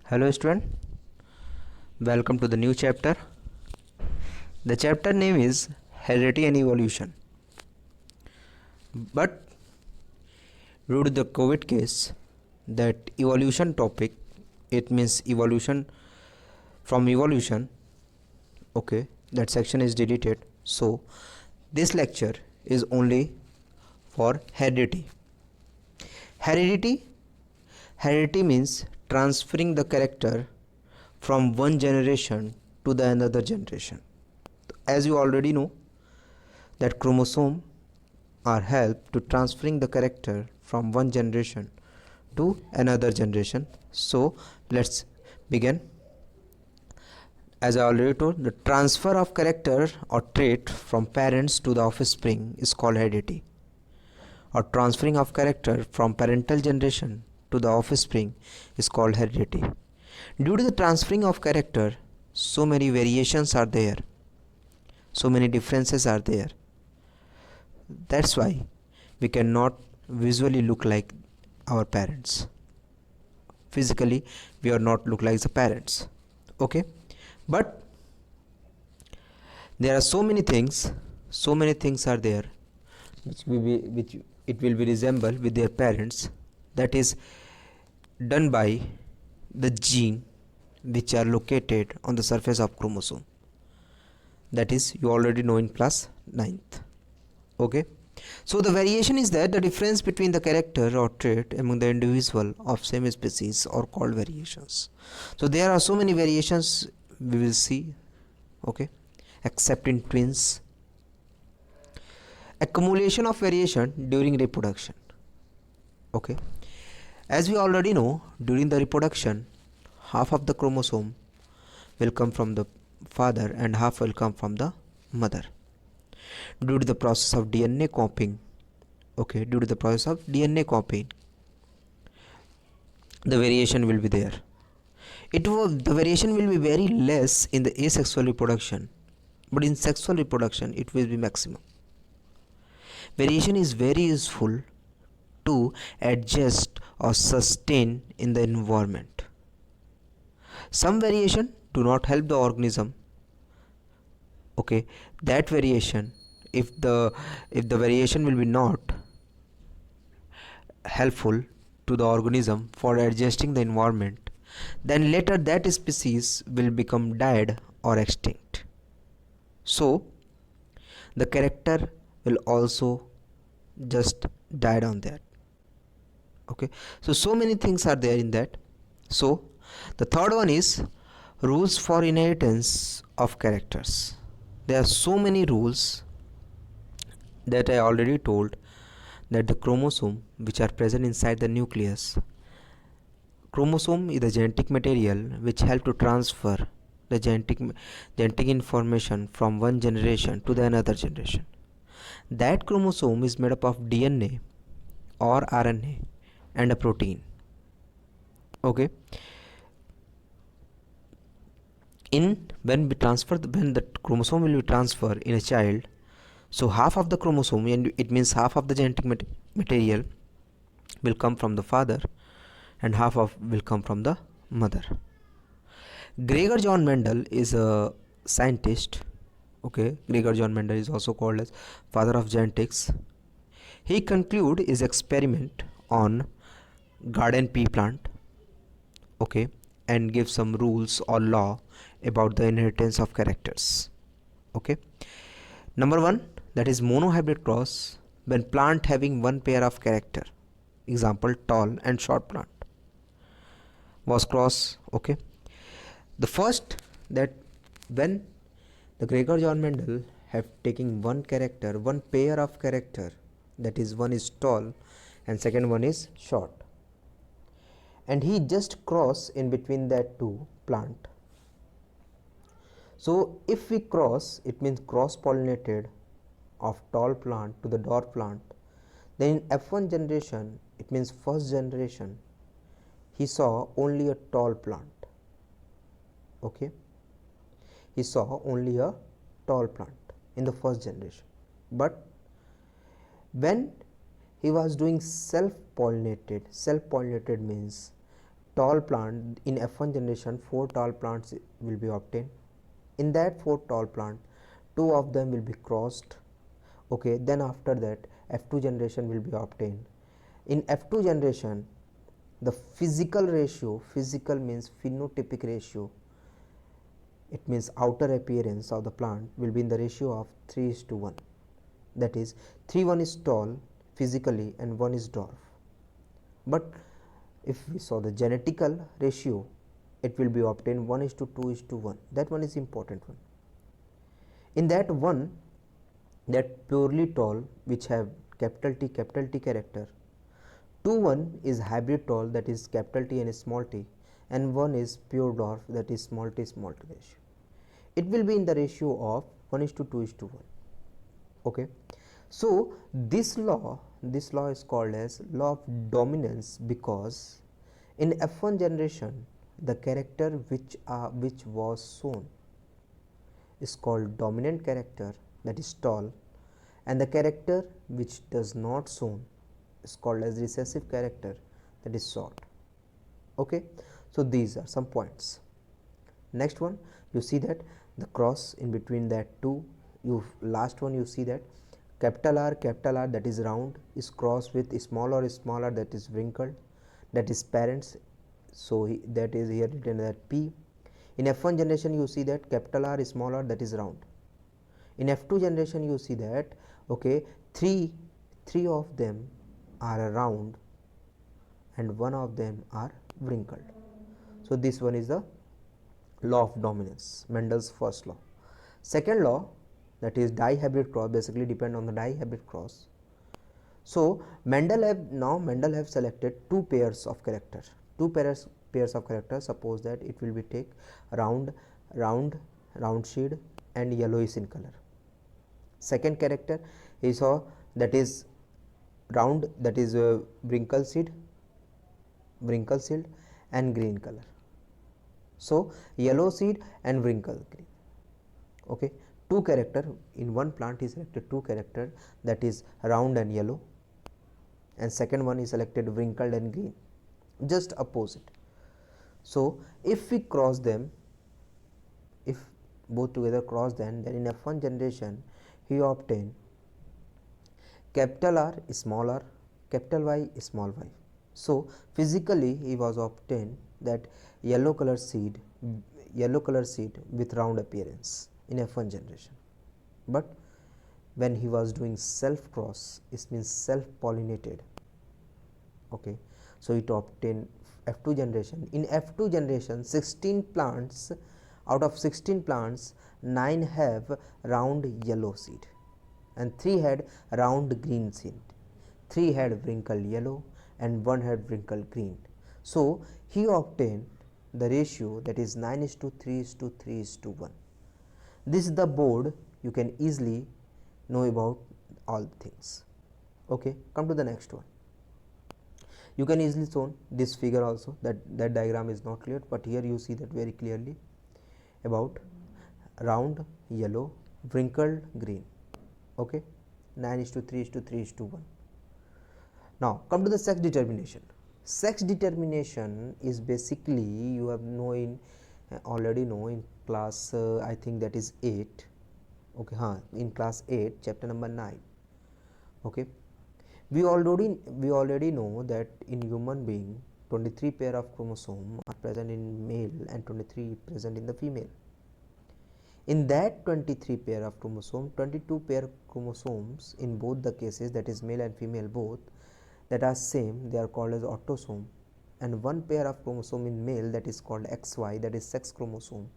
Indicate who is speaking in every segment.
Speaker 1: Hello student, welcome to the new chapter. The chapter name is Heredity and Evolution. But due to the COVID case, that evolution topic, it means evolution from evolution, okay, that section is deleted. So this lecture is only for heredity. Heredity means transferring the character from one generation to the another generation. As you already know, that chromosome are help to transferring the character from one generation to another generation. So let's begin. As I already told, the transfer of character or trait from parents to the offspring is called heredity, or transferring of character from parental generation to the offspring is called heredity. Due to the transferring of character, so many variations are there, so many differences are there. That's why we cannot visually look like our parents. Physically, we are not look like the parents. Okay, but there are so many things are there which it will be resemble with their parents. That is done by the gene which are located on the surface of chromosome. That is, you already know in class 9th. Okay, so the variation is that the difference between the character or trait among the individual of same species are called variations. So there are so many variations we will see, okay, except in twins. Accumulation of variation during reproduction. Okay, as we already know, during the reproduction, half of the chromosome will come from the father and half will come from the mother. Due to the process of DNA copying, okay, due to the process of DNA copying, the variation will be there. The variation will be very less in the asexual reproduction, but in sexual reproduction it will be maximum. Variation is very useful to adjust or sustain in the environment. Some variation do not help the organism. Okay, that variation, if the variation will be not helpful to the organism for adjusting the environment, then later that species will become dead or extinct. So the character will also just die on that. Okay, so many things are there in that. So the third one is rules for inheritance of characters. There are so many rules that I already told, that the chromosome which are present inside the nucleus, chromosome is the genetic material which help to transfer the genetic information from one generation to the another generation. That chromosome is made up of DNA or RNA and a protein. Okay, when the chromosome will be transferred in a child, so half of the chromosome, and it means half of the genetic material will come from the father and half of will come from the mother. Gregor John Mendel is a scientist. Okay, Gregor John Mendel is also called as father of genetics. He concluded his experiment on garden pea plant, okay, and give some rules or law about the inheritance of characters. Okay, number 1, that is monohybrid cross, when plant having one pair of character, example tall and short plant was cross. Okay, the first, that when the Gregor John Mendel have taken one character, one pair of character, that is one is tall and second one is short, and he just cross in between that two plant. So if we cross, it means cross pollinated of tall plant to the dwarf plant, then in F1 generation, it means first generation, he saw only a tall plant. Okay, he saw only a tall plant in the first generation. But when he was doing self pollinated means tall plant in F1 generation, 4 tall plants will be obtained. In that 4 tall plant, 2 of them will be crossed. Okay, then after that F2 generation will be obtained. In F2 generation, the physical ratio, physical means phenotypic ratio, it means outer appearance of the plant will be in the ratio of 3:1. That is 3:1 is tall physically and 1 is dwarf. But if we saw the genetical ratio, it will be obtained 1:2:1. That one is important one. In that one, that purely tall which have capital T character, 2:1 is hybrid tall, that is capital T and small t, and 1 is pure dwarf, that is small t ratio. It will be in the ratio of 1:2:1. Okay, so this law is called as law of dominance, because in F1 generation the character which was shown is called dominant character, that is tall, and the character which does not shown is called as recessive character, that is short. Okay, so these are some points. Next one, you see that the cross in between that two, last one you see that capital R that is round is crossed with smaller that is wrinkled, that is parents. So that is here written that P. In F1 generation you see that capital R is smaller, that is round. In F2 generation you see that okay, three of them are round and 1 of them are wrinkled. So this one is the law of dominance, Mendel's first law. Second law, that is dihybrid cross, basically depend on the dihybrid cross. So Mendel have selected 2 pairs of character, 2 pairs of character. Suppose that it will be take round shade and yellowish in color. Second character he saw, that is round, that is wrinkle seed and green color. So yellow seed and wrinkle green. Okay, 2 character in one plant is selected, 2 character, that is round and yellow, and second one is selected wrinkled and green, just opposite. So if we cross them, if both together cross them, then in F1 generation he obtain capital R small r, capital Y small y. So physically he was obtained that yellow color seed with round appearance in F1 generation. But when he was doing self cross, it means self pollinated. Okay, so it obtained F2 generation. In F2 generation, 16 plants, out of 16 plants, 9 have round yellow seed and 3 had round green seed, 3 had wrinkled yellow and 1 had wrinkled green. So he obtained the ratio, that is 9:3:3:1. This is the board, you can easily know about all things. Okay, come to the next one. You can easily show this figure also, that diagram is not clear, but here you see that very clearly about round yellow, wrinkled green. Okay, 9:3:3:1. Now come to the sex determination. Sex determination is basically, you have already know in class I think that is 8. Okay, in class 8 chapter number 9. Okay, we already know that in human being 23 pair of chromosome are present in male and 23 present in the female. In that 23 pair of chromosome, 22 pair chromosomes in both the cases, that is male and female both, that are same, they are called as autosome, and 1 pair of chromosome in male, that is called XY, that is sex chromosome,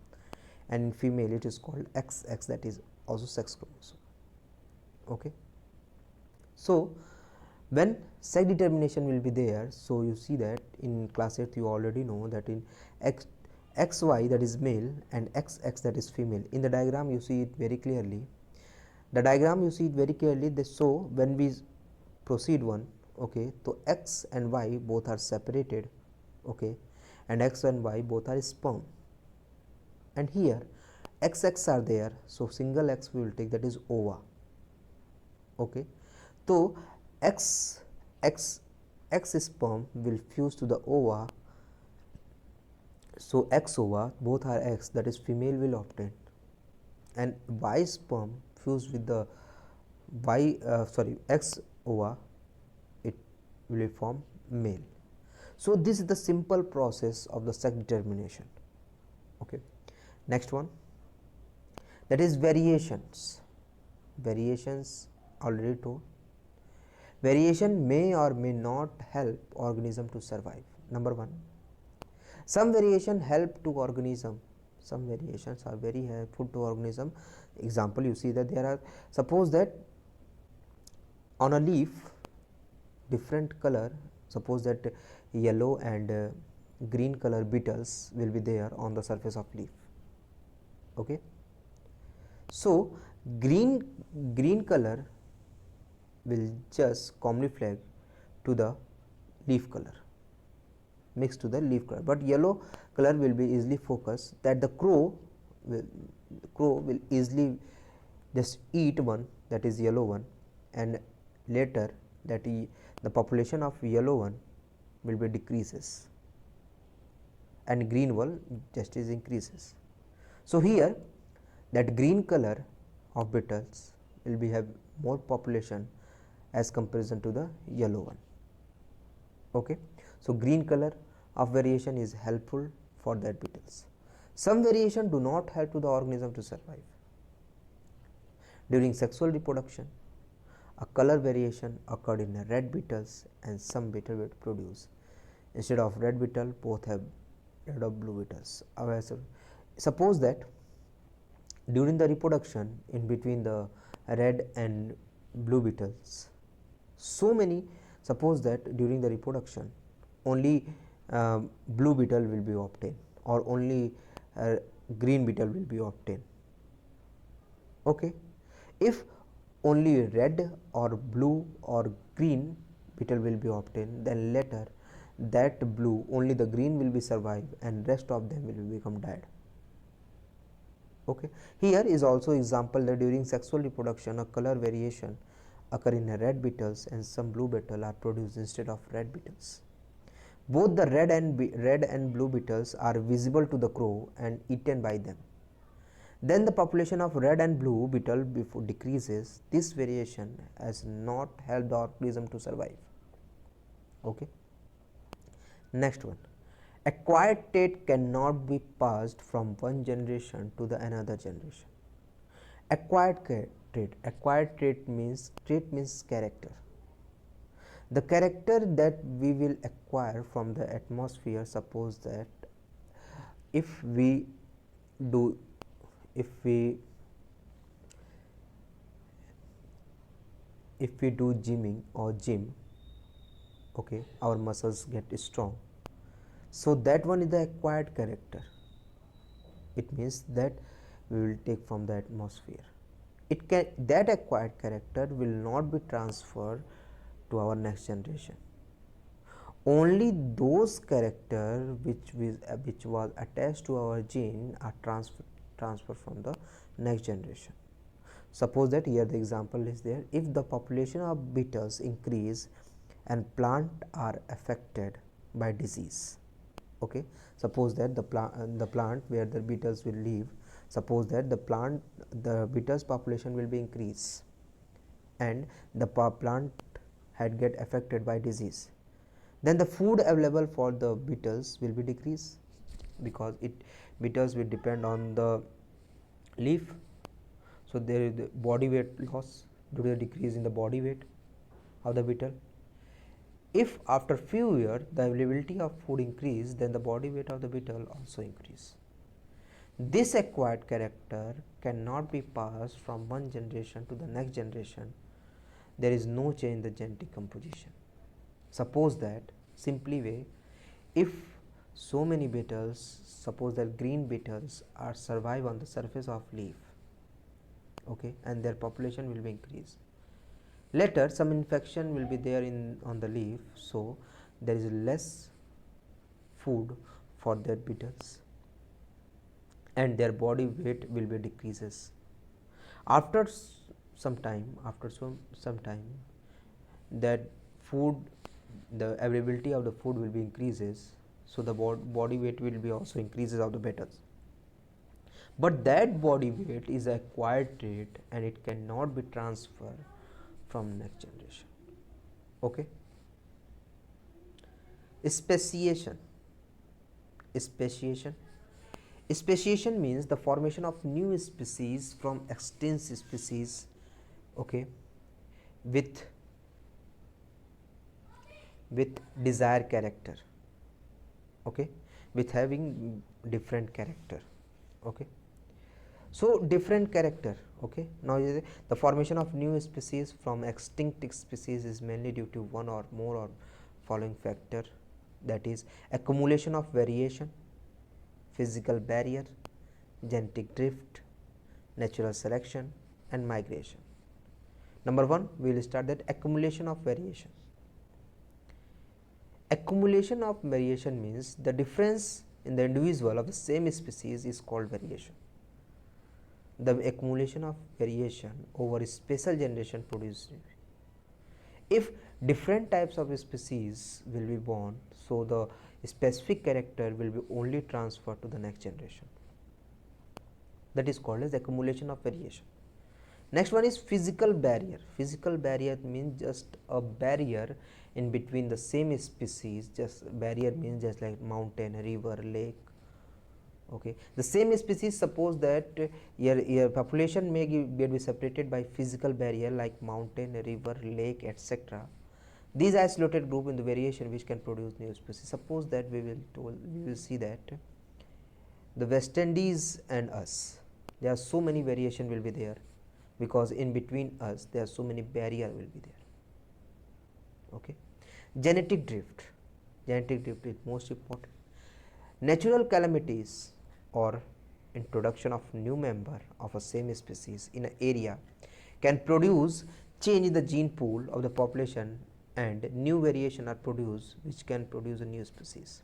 Speaker 1: and in female it is called XX, that is also sex chromosome. Okay, so when sex determination will be there, so you see that in class 8 you already know that in XY, that is male, and XX, that is female. In the diagram you see it very clearly. So when we proceed one, okay, so X and Y both are separated, okay, and X and Y both are sperm, and here XX are there, so single X we will take, that is ova. Okay, so X sperm will fuse to the ova So X ova, both are X, that is female will obtain, and Y sperm fused with the X ova, it will form male. So this is the simple process of the sex determination. Okay. Next one, that is variations. Variations already told. Variation may or may not help organism to survive. Number one, some variation help to organism. Some variations are very helpful to organism. Example, you see that there are, suppose that on a leaf different color, suppose that yellow and green color beetles will be there on the surface of leaf. Okay. So green color will just camouflage to the leaf color, mixed to the leaf color, but yellow color will be easily focused, that the crow will easily just eat one, that is yellow one, and later that the population of yellow one will be decreases and green one just is increases. So here that green color of beetles will be have more population as comparison to the yellow one. Okay. So green color of variation is helpful for that beetles. Some variation do not help to the organism to survive. During sexual reproduction, a color variation occurred in red beetles, and some beetle will produce, instead of red beetle, both have red or blue beetles. Suppose that during the reproduction in between the red and blue beetles, so many, suppose that during the reproduction only blue beetle will be obtained, or only green beetle will be obtained. Okay. If only red or blue or green beetle will be obtained, then later that blue, only the green will be survive and rest of them will become dead. Okay. Here is also example that during sexual reproduction a color variation occur in red beetles and some blue beetle are produced instead of red beetles. Both the red and blue beetles are visible to the crow and eaten by them. Then the population of red and blue beetle before decreases. This variation has not helped the organism to survive. Okay. Next one, acquired trait cannot be passed from one generation to the another generation. Acquired trait means character. The character that we will acquire from the atmosphere, suppose that if we do gymming or gym, okay, our muscles get strong, so that one is the acquired character. It means that we will take from the atmosphere. That acquired character will not be transferred to our next generation. Only those character which was attached to our gene are transferred from the next generation. Suppose that here the example is there, if the population of beetles increase and plant are affected by disease. Okay. Suppose that the plant where the beetles will live, suppose that the beetles population will be increased and the plant had get affected by disease, then the food available for the beetles will be decreased, because beetles will depend on the leaf. So there is the body weight loss due to the decrease in the body weight of the beetle. If after few years the availability of food increase, then the body weight of the beetle also increase. This acquired character cannot be passed from one generation to the next generation. There is no change in the genetic composition. Suppose that, simply way, if so many beetles, suppose that green beetles are survive on the surface of leaf, okay, and their population will be increased. Later some infection will be there on the leaf, so there is less food for that beetles and their body weight will be decreases. After some time, that food, the availability of the food will be increases, so the body weight will be also increases of the betas, but that body weight is acquired trait and it cannot be transferred from next generation. Okay. Speciation. Speciation. Speciation means the formation of new species from extinct species, okay, with desired character, okay, with having different character, okay. So different character, okay. Now the formation of new species from extinct species is mainly due to one or more or following factor, that is accumulation of variation, physical barrier, genetic drift, natural selection and migration. Number one, we will start that accumulation of variation. Accumulation of variation means the difference in the individual of the same species is called variation. The accumulation of variation over special generation produces. If different types of species will be born, so the specific character will be only transferred to the next generation. That is called as accumulation of variation. Next one is physical barrier. Physical barrier means just a barrier in between the same species. Just barrier means just like mountain, river, lake. Okay, the same species, suppose that your population may be separated by physical barrier like mountain, river, lake, etc. These isolated group in the variation which can produce new species. Suppose that we will see that the West Indies and us, there are so many variation will be there, because in between us there are so many barrier will be there. Okay, genetic drift. Genetic drift is most important. Natural calamities or introduction of new member of a same species in an area can produce change in the gene pool of the population, and new variation are produced which can produce a new species.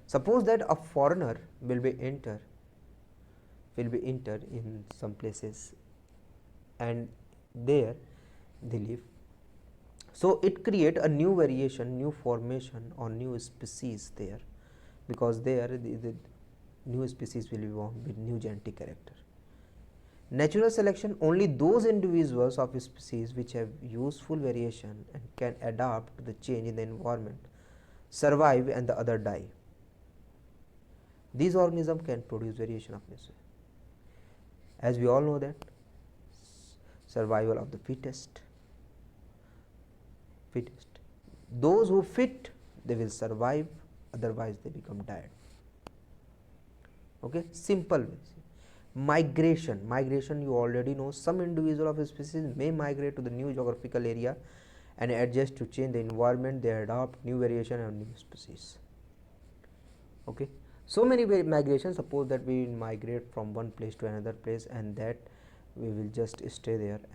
Speaker 1: Suppose that a foreigner will be entered in some places and there they live, so it create a new variation, new formation or new species there, because there the new species will be born with new genetic character. Natural selection, only those individuals of a species which have useful variation and can adapt to the change in the environment survive and the other die. These organisms can produce variation of nature. As we all know that survival of the fittest. Those who fit, they will survive, otherwise they become dead. Okay, simple ways. Migration you already know, some individual of a species may migrate to the new geographical area and adjust to change the environment, they adopt new variation and new species. Okay, so many migration, suppose that we migrate from one place to another place and that we will just stay there and